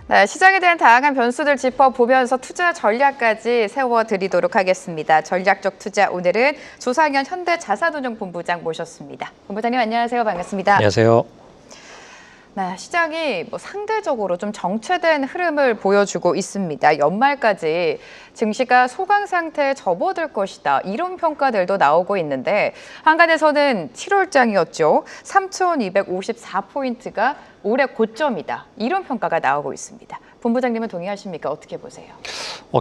네, 시장에 대한 다양한 변수들 짚어보면서 투자 전략까지 세워드리도록 하겠습니다. 전략적 투자, 오늘은 조상현 현대자산운용본부장 모셨습니다. 본부장님 안녕하세요. 반갑습니다. 안녕하세요. 네, 시장이 상대적으로 좀 정체된 흐름을 보여주고 있습니다. 연말까지 증시가 소강 상태에 접어들 것이다. 이런 평가들도 나오고 있는데 한간에서는 7월장이었죠. 3,254포인트가 올해 고점이다. 이런 평가가 나오고 있습니다. 본부장님은 동의하십니까? 어떻게 보세요?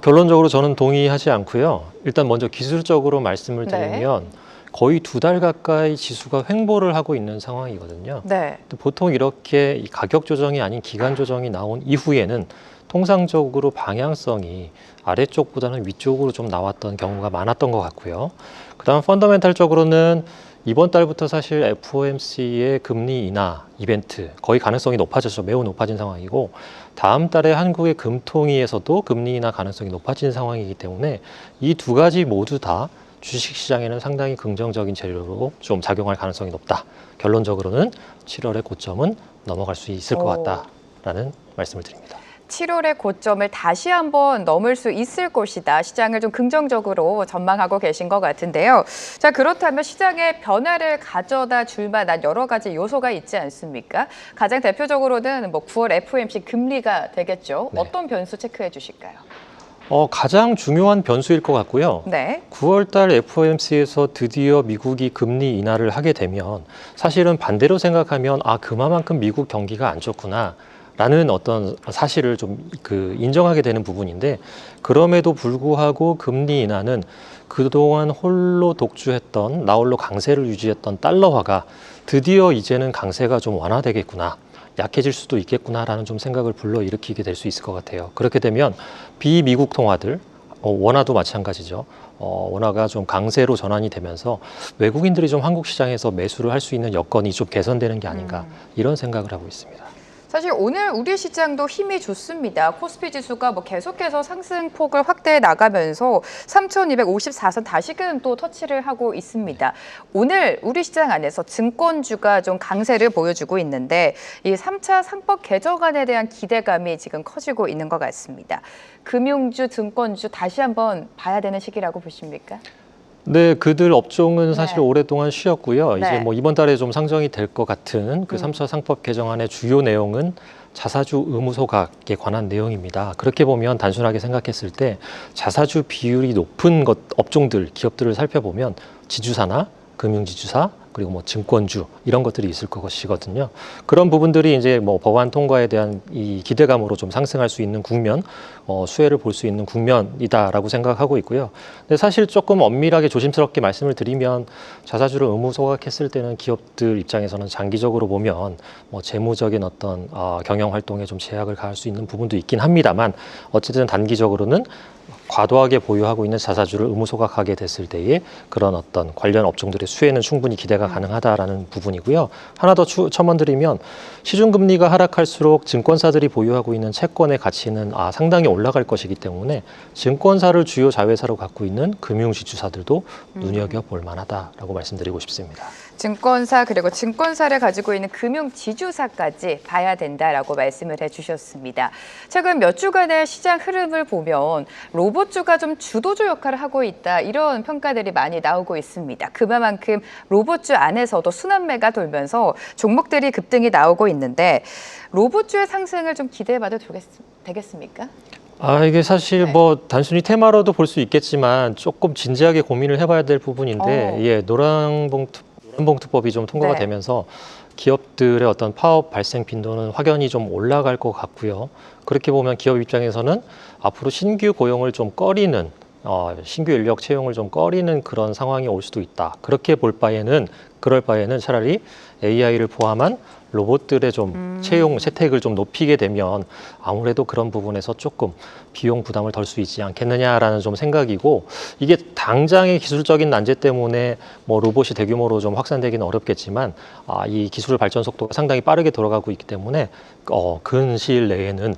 결론적으로 저는 동의하지 않고요. 일단 먼저 기술적으로 말씀을 드리면 거의 2달 가까이 지수가 횡보를 하고 있는 상황이거든요. 네. 보통 이렇게 가격 조정이 아닌 기간 조정이 나온 이후에는 통상적으로 방향성이 아래쪽보다는 위쪽으로 좀 나왔던 경우가 많았던 것 같고요. 그다음 펀더멘탈적으로는 이번 달부터 사실 FOMC의 금리 인하 이벤트 거의 가능성이 높아졌죠. 매우 높아진 상황이고 다음 달에 한국의 금통위에서도 금리 인하 가능성이 높아진 상황이기 때문에 이 두 가지 모두 다 주식시장에는 상당히 긍정적인 재료로 좀 작용할 가능성이 높다. 결론적으로는 7월의 고점은 넘어갈 수 있을 것 같다라는 말씀을 드립니다. 7월의 고점을 다시 한번 넘을 수 있을 것이다. 시장을 좀 긍정적으로 전망하고 계신 것 같은데요. 자, 그렇다면 시장에 변화를 가져다 줄 만한 여러 가지 요소가 있지 않습니까? 가장 대표적으로는 9월 FOMC 금리가 되겠죠. 네. 어떤 변수 체크해 주실까요? 가장 중요한 변수일 것 같고요. 네. 9월 달 FOMC에서 드디어 미국이 금리 인하를 하게 되면 사실은 반대로 생각하면 그만큼 미국 경기가 안 좋구나. 라는 어떤 사실을 좀 인정하게 되는 부분인데 그럼에도 불구하고 금리 인하는 그동안 홀로 독주했던 나홀로 강세를 유지했던 달러화가 드디어 이제는 강세가 좀 완화되겠구나. 약해질 수도 있겠구나라는 좀 생각을 불러일으키게 될 수 있을 것 같아요. 그렇게 되면 비미국 통화들, 원화도 마찬가지죠. 원화가 좀 강세로 전환이 되면서 외국인들이 좀 한국 시장에서 매수를 할 수 있는 여건이 좀 개선되는 게 아닌가 이런 생각을 하고 있습니다. 사실 오늘 우리 시장도 힘이 좋습니다. 코스피 지수가 계속해서 상승폭을 확대해 나가면서 3,254선 다시금 또 터치를 하고 있습니다. 오늘 우리 시장 안에서 증권주가 좀 강세를 보여주고 있는데 이 3차 상법 개정안에 대한 기대감이 지금 커지고 있는 것 같습니다. 금융주, 증권주 다시 한번 봐야 되는 시기라고 보십니까? 네, 그들 업종은 사실 오랫동안 쉬었고요. 네. 이제 이번 달에 좀 상정이 될 것 같은 그 3차 상법 개정안의 주요 내용은 자사주 의무 소각에 관한 내용입니다. 그렇게 보면 단순하게 생각했을 때 자사주 비율이 높은 업종들, 기업들을 살펴보면 지주사나 금융지주사 그리고 증권주 이런 것들이 있을 것이거든요. 그런 부분들이 이제 법안 통과에 대한 이 기대감으로 좀 상승할 수 있는 국면, 수혜를 볼 수 있는 국면이다라고 생각하고 있고요. 근데 사실 조금 엄밀하게 조심스럽게 말씀을 드리면 자사주를 의무 소각했을 때는 기업들 입장에서는 장기적으로 보면 재무적인 어떤 경영 활동에 좀 제약을 가할 수 있는 부분도 있긴 합니다만 어쨌든 단기적으로는 과도하게 보유하고 있는 자사주를 의무 소각하게 됐을 때에 그런 어떤 관련 업종들의 수혜는 충분히 기대가 가능하다라는 부분이고요. 하나 더 첨언드리면 시중금리가 하락할수록 증권사들이 보유하고 있는 채권의 가치는 상당히 올라갈 것이기 때문에 증권사를 주요 자회사로 갖고 있는 금융지주사들도 눈여겨볼 만하다라고 말씀드리고 싶습니다. 증권사 그리고 증권사를 가지고 있는 금융지주사까지 봐야 된다라고 말씀을 해주셨습니다. 최근 몇 주간의 시장 흐름을 보면 로봇주가 좀 주도주 역할을 하고 있다 이런 평가들이 많이 나오고 있습니다. 그만큼 로봇주 안에서도 순환매가 돌면서 종목들이 급등이 나오고 있는데 로봇주의 상승을 좀 기대해봐도 되겠습니까? 이게 사실 단순히 테마로도 볼 수 있겠지만 조금 진지하게 고민을 해봐야 될 부분인데 노란봉투법이 좀 통과가 되면서 기업들의 어떤 파업 발생 빈도는 확연히 좀 올라갈 것 같고요. 그렇게 보면 기업 입장에서는 앞으로 신규 고용을 좀 꺼리는 신규 인력 채용을 좀 꺼리는 그런 상황이 올 수도 있다. 그럴 바에는 차라리 AI를 포함한 로봇들의 좀 채용 채택을 좀 높이게 되면 아무래도 그런 부분에서 조금 비용 부담을 덜 수 있지 않겠느냐라는 좀 생각이고 이게 당장의 기술적인 난제 때문에 로봇이 대규모로 좀 확산되기는 어렵겠지만 이 기술 발전 속도가 상당히 빠르게 돌아가고 있기 때문에 근시일 내에는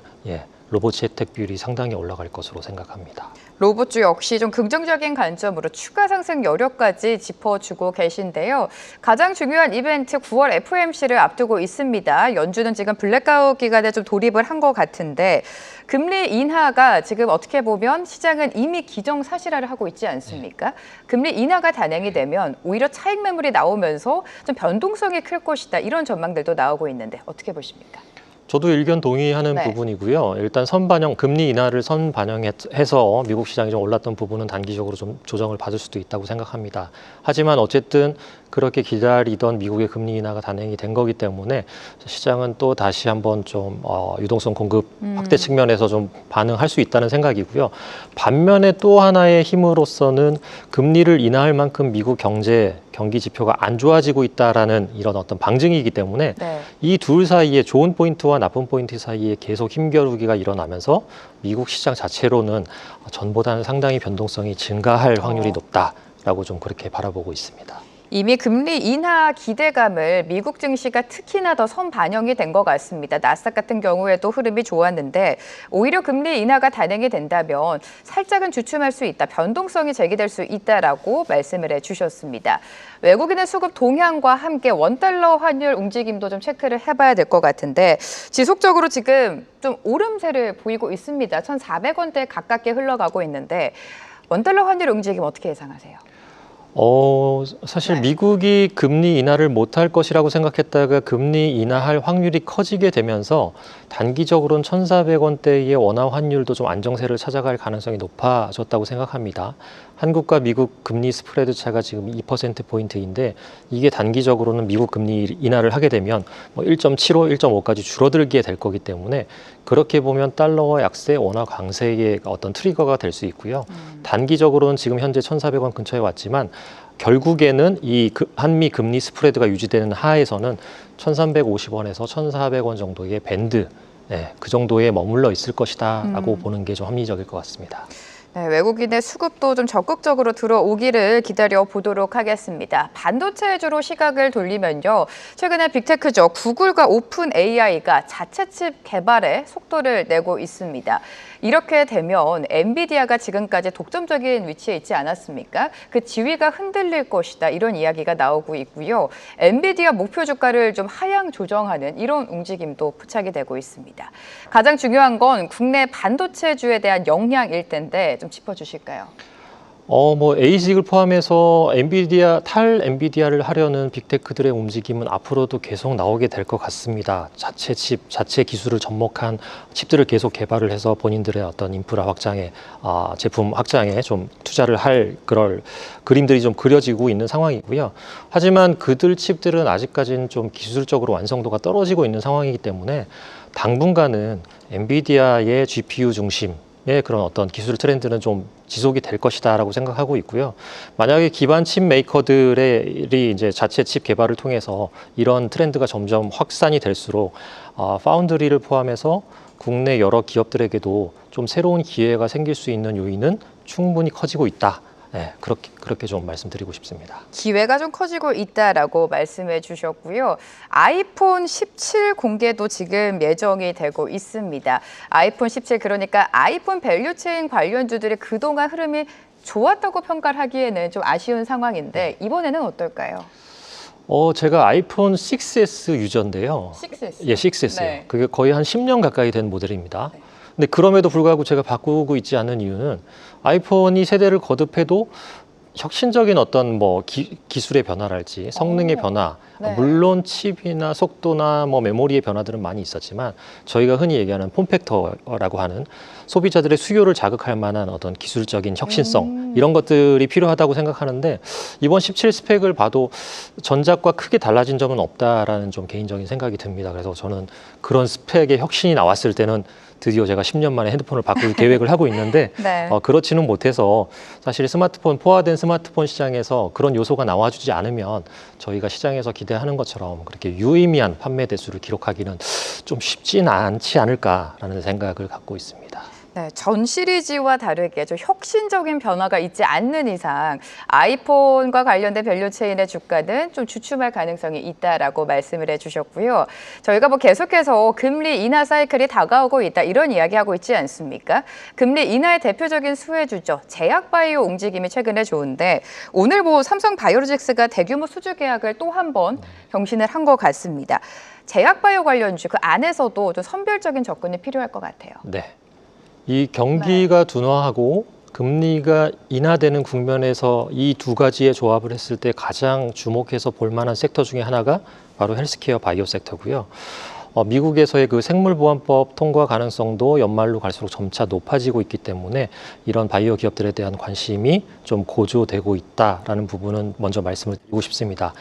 로봇 채택 비율이 상당히 올라갈 것으로 생각합니다. 로봇주 역시 좀 긍정적인 관점으로 추가 상승 여력까지 짚어주고 계신데요. 가장 중요한 이벤트 9월 FOMC를 앞두고 있습니다. 연준은 지금 블랙아웃 기간에 좀 돌입을 한 것 같은데 금리 인하가 지금 어떻게 보면 시장은 이미 기정사실화를 하고 있지 않습니까? 금리 인하가 단행이 되면 오히려 차익 매물이 나오면서 좀 변동성이 클 것이다. 이런 전망들도 나오고 있는데 어떻게 보십니까? 저도 의견 동의하는 네. 부분이고요. 일단 선반영, 금리 인하를 선반영해서 미국 시장이 좀 올랐던 부분은 단기적으로 좀 조정을 받을 수도 있다고 생각합니다. 하지만 어쨌든 그렇게 기다리던 미국의 금리 인하가 단행이 된 거기 때문에 시장은 또 다시 한번 좀 유동성 공급 확대 측면에서 좀 반응할 수 있다는 생각이고요. 반면에 또 하나의 힘으로서는 금리를 인하할 만큼 미국 경기 지표가 안 좋아지고 있다라는 이런 어떤 방증이기 때문에 네. 이 둘 사이에 좋은 포인트와 나쁜 포인트 사이에 계속 힘겨루기가 일어나면서 미국 시장 자체로는 전보다는 상당히 변동성이 증가할 확률이 높다라고 좀 그렇게 바라보고 있습니다. 이미 금리 인하 기대감을 미국 증시가 특히나 더 선반영이 된 것 같습니다. 나스닥 같은 경우에도 흐름이 좋았는데 오히려 금리 인하가 단행이 된다면 살짝은 주춤할 수 있다, 변동성이 제기될 수 있다라고 말씀을 해주셨습니다. 외국인의 수급 동향과 함께 원달러 환율 움직임도 좀 체크를 해봐야 될 것 같은데 지속적으로 지금 좀 오름세를 보이고 있습니다. 1,400원대 가깝게 흘러가고 있는데 원달러 환율 움직임 어떻게 예상하세요? 사실 네. 미국이 금리 인하를 못할 것이라고 생각했다가 금리 인하할 확률이 커지게 되면서 단기적으로는 1,400원대의 원화 환율도 좀 안정세를 찾아갈 가능성이 높아졌다고 생각합니다. 한국과 미국 금리 스프레드 차가 지금 2%포인트인데 이게 단기적으로는 미국 금리 인하를 하게 되면 1.75, 1.5까지 줄어들게 될 거기 때문에 그렇게 보면 달러와 약세, 원화 강세의 어떤 트리거가 될 수 있고요. 단기적으로는 지금 현재 1,400원 근처에 왔지만 결국에는 이 한미 금리 스프레드가 유지되는 하에서는 1,350원에서 1,400원 정도의 밴드, 그 정도에 머물러 있을 것이다라고 보는 게 좀 합리적일 것 같습니다. 네, 외국인의 수급도 좀 적극적으로 들어오기를 기다려 보도록 하겠습니다. 반도체주로 시각을 돌리면요. 최근에 빅테크죠. 구글과 오픈 AI가 자체 칩 개발에 속도를 내고 있습니다. 이렇게 되면 엔비디아가 지금까지 독점적인 위치에 있지 않았습니까? 그 지위가 흔들릴 것이다. 이런 이야기가 나오고 있고요. 엔비디아 목표 주가를 좀 하향 조정하는 이런 움직임도 포착이 되고 있습니다. 가장 중요한 건 국내 반도체주에 대한 영향일 텐데 좀 짚어주실까요? 에이식을 포함해서 탈 엔비디아를 하려는 빅테크들의 움직임은 앞으로도 계속 나오게 될 것 같습니다. 자체 칩, 자체 기술을 접목한 칩들을 계속 개발을 해서 본인들의 어떤 인프라 확장에, 제품 확장에 좀 투자를 할 그럴 그림들이 좀 그려지고 있는 상황이고요. 하지만 그들 칩들은 아직까지는 좀 기술적으로 완성도가 떨어지고 있는 상황이기 때문에 당분간은 엔비디아의 GPU 중심 그런 어떤 기술 트렌드는 좀 지속이 될 것이다라고 생각하고 있고요. 만약에 기반 칩 메이커들이 이제 자체 칩 개발을 통해서 이런 트렌드가 점점 확산이 될수록 파운드리를 포함해서 국내 여러 기업들에게도 좀 새로운 기회가 생길 수 있는 요인은 충분히 커지고 있다. 그렇게 좀 말씀드리고 싶습니다. 기회가 좀 커지고 있다라고 말씀해 주셨고요. 아이폰 17 공개도 지금 예정이 되고 있습니다. 아이폰 17 그러니까 아이폰 밸류체인 관련주들의 그동안 흐름이 좋았다고 평가를 하기에는 좀 아쉬운 상황인데 이번에는 어떨까요? 제가 아이폰 6S 유저인데요. 6S. 예, 6S요. 네. 그게 거의 한 10년 가까이 된 모델입니다. 네. 근데 그럼에도 불구하고 제가 바꾸고 있지 않은 이유는 아이폰이 세대를 거듭해도 혁신적인 어떤 기술의 변화랄지 성능의 변화, 네. 물론 칩이나 속도나 메모리의 변화들은 많이 있었지만 저희가 흔히 얘기하는 폼팩터라고 하는 소비자들의 수요를 자극할 만한 어떤 기술적인 혁신성 이런 것들이 필요하다고 생각하는데 이번 17 스펙을 봐도 전작과 크게 달라진 점은 없다라는 좀 개인적인 생각이 듭니다. 그래서 저는 그런 스펙의 혁신이 나왔을 때는 드디어 제가 10년 만에 핸드폰을 바꿀 계획을 하고 있는데 네. 그렇지는 못해서 사실 포화된 스마트폰 시장에서 그런 요소가 나와주지 않으면 저희가 시장에서 기대하는 것처럼 그렇게 유의미한 판매 대수를 기록하기는 좀 쉽지는 않지 않을까라는 생각을 갖고 있습니다. 네, 전 시리즈와 다르게 좀 혁신적인 변화가 있지 않는 이상 아이폰과 관련된 밸류 체인의 주가는 좀 주춤할 가능성이 있다라고 말씀을 해주셨고요. 저희가 뭐 계속해서 금리 인하 사이클이 다가오고 있다 이런 이야기하고 있지 않습니까? 금리 인하의 대표적인 수혜주죠. 제약바이오 움직임이 최근에 좋은데 오늘 뭐 삼성바이오로직스가 대규모 수주 계약을 또 한 번 경신을 한 것 같습니다. 제약바이오 관련주 그 안에서도 좀 선별적인 접근이 필요할 것 같아요. 네. 이 경기가 둔화하고 금리가 인하되는 국면에서 이 두 가지의 조합을 했을 때 가장 주목해서 볼 만한 섹터 중에 하나가 바로 헬스케어 바이오 섹터고요. 미국에서의 그 생물보안법 통과 가능성도 연말로 갈수록 점차 높아지고 있기 때문에 이런 바이오 기업들에 대한 관심이 좀 고조되고 있다라는 부분은 먼저 말씀을 드리고 싶습니다.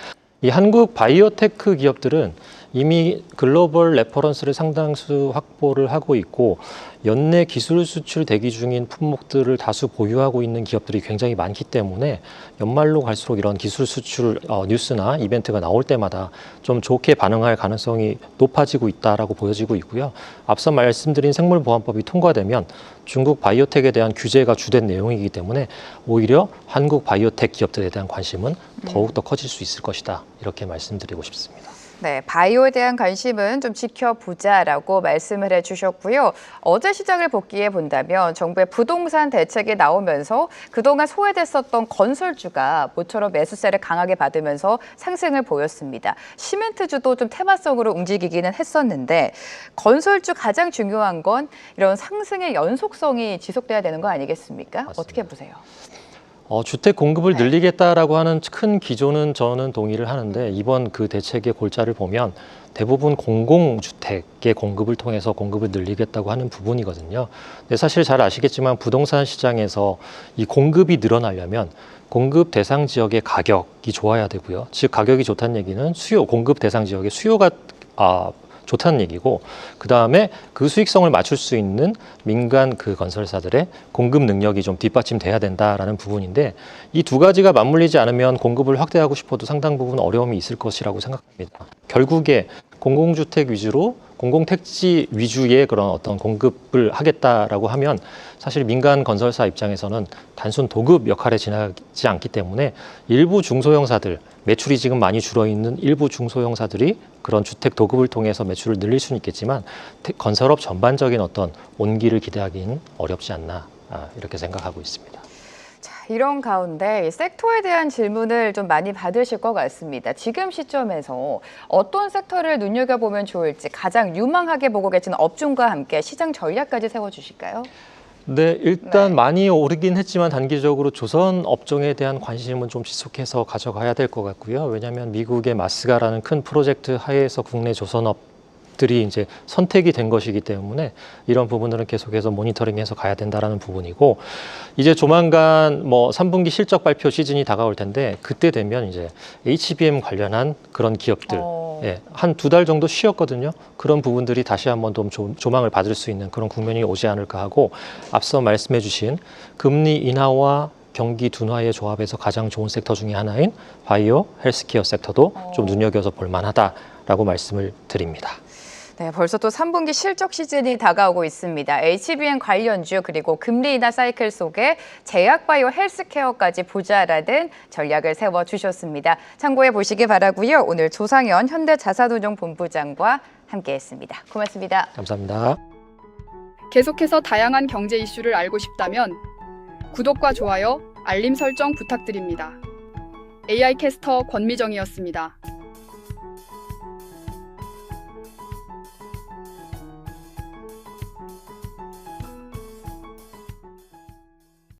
이 한국 바이오테크 기업들은 이미 글로벌 레퍼런스를 상당수 확보를 하고 있고 연내 기술 수출 대기 중인 품목들을 다수 보유하고 있는 기업들이 굉장히 많기 때문에 연말로 갈수록 이런 기술 수출 뉴스나 이벤트가 나올 때마다 좀 좋게 반응할 가능성이 높아지고 있다라고 보여지고 있고요. 앞서 말씀드린 생물보안법이 통과되면 중국 바이오텍에 대한 규제가 주된 내용이기 때문에 오히려 한국 바이오텍 기업들에 대한 관심은 더욱더 커질 수 있을 것이다. 이렇게 말씀드리고 싶습니다. 네, 바이오에 대한 관심은 좀 지켜보자라고 말씀을 해주셨고요. 어제 시장을 복귀해 본다면 정부의 부동산 대책이 나오면서 그동안 소외됐었던 건설주가 모처럼 매수세를 강하게 받으면서 상승을 보였습니다. 시멘트주도 좀 테마성으로 움직이기는 했었는데 건설주 가장 중요한 건 이런 상승의 연속성이 지속돼야 되는 거 아니겠습니까? 맞습니다. 어떻게 보세요? 주택 공급을 늘리겠다라고 하는 큰 기조는 저는 동의를 하는데 이번 그 대책의 골자를 보면 대부분 공공주택의 공급을 통해서 공급을 늘리겠다고 하는 부분이거든요. 근데 사실 잘 아시겠지만 부동산 시장에서 이 공급이 늘어나려면 공급 대상 지역의 가격이 좋아야 되고요. 즉 가격이 좋다는 얘기는 공급 대상 지역의 수요가 좋다는 얘기고 그 다음에 그 수익성을 맞출 수 있는 민간 그 건설사들의 공급 능력이 좀 뒷받침돼야 된다라는 부분인데 이 두 가지가 맞물리지 않으면 공급을 확대하고 싶어도 상당 부분 어려움이 있을 것이라고 생각합니다. 결국에 공공주택 위주로 공공택지 위주의 그런 어떤 공급을 하겠다라고 하면 사실 민간 건설사 입장에서는 단순 도급 역할에 지나지 않기 때문에 일부 중소형사들, 매출이 지금 많이 줄어있는 일부 중소형사들이 그런 주택 도급을 통해서 매출을 늘릴 수는 있겠지만 건설업 전반적인 어떤 온기를 기대하기는 어렵지 않나 이렇게 생각하고 있습니다. 자, 이런 가운데 섹터에 대한 질문을 좀 많이 받으실 것 같습니다. 지금 시점에서 어떤 섹터를 눈여겨보면 좋을지 가장 유망하게 보고 계시는 업종과 함께 시장 전략까지 세워주실까요? 네, 일단 많이 오르긴 했지만 단기적으로 조선 업종에 대한 관심은 좀 지속해서 가져가야 될 것 같고요. 왜냐하면 미국의 마스가라는 큰 프로젝트 하에서 국내 조선업들이 이제 선택이 된 것이기 때문에 이런 부분들은 계속해서 모니터링해서 가야 된다라는 부분이고 이제 조만간 뭐 3분기 실적 발표 시즌이 다가올 텐데 그때 되면 이제 HBM 관련한 그런 기업들 한 2달 정도 쉬었거든요. 그런 부분들이 다시 한번 좀 조망을 받을 수 있는 그런 국면이 오지 않을까 하고 앞서 말씀해 주신 금리 인하와 경기 둔화의 조합에서 가장 좋은 섹터 중에 하나인 바이오 헬스케어 섹터도 좀 눈여겨서 볼 만하다라고 말씀을 드립니다. 네, 벌써 또 3분기 실적 시즌이 다가오고 있습니다. HBM 관련주 그리고 금리 인하 사이클 속에 제약바이오 헬스케어까지 보자라는 전략을 세워주셨습니다. 참고해 보시기 바라고요. 오늘 조상현 현대자산운용본부장과 함께했습니다. 고맙습니다. 감사합니다. 계속해서 다양한 경제 이슈를 알고 싶다면 구독과 좋아요, 알림 설정 부탁드립니다. AI 캐스터 권미정이었습니다.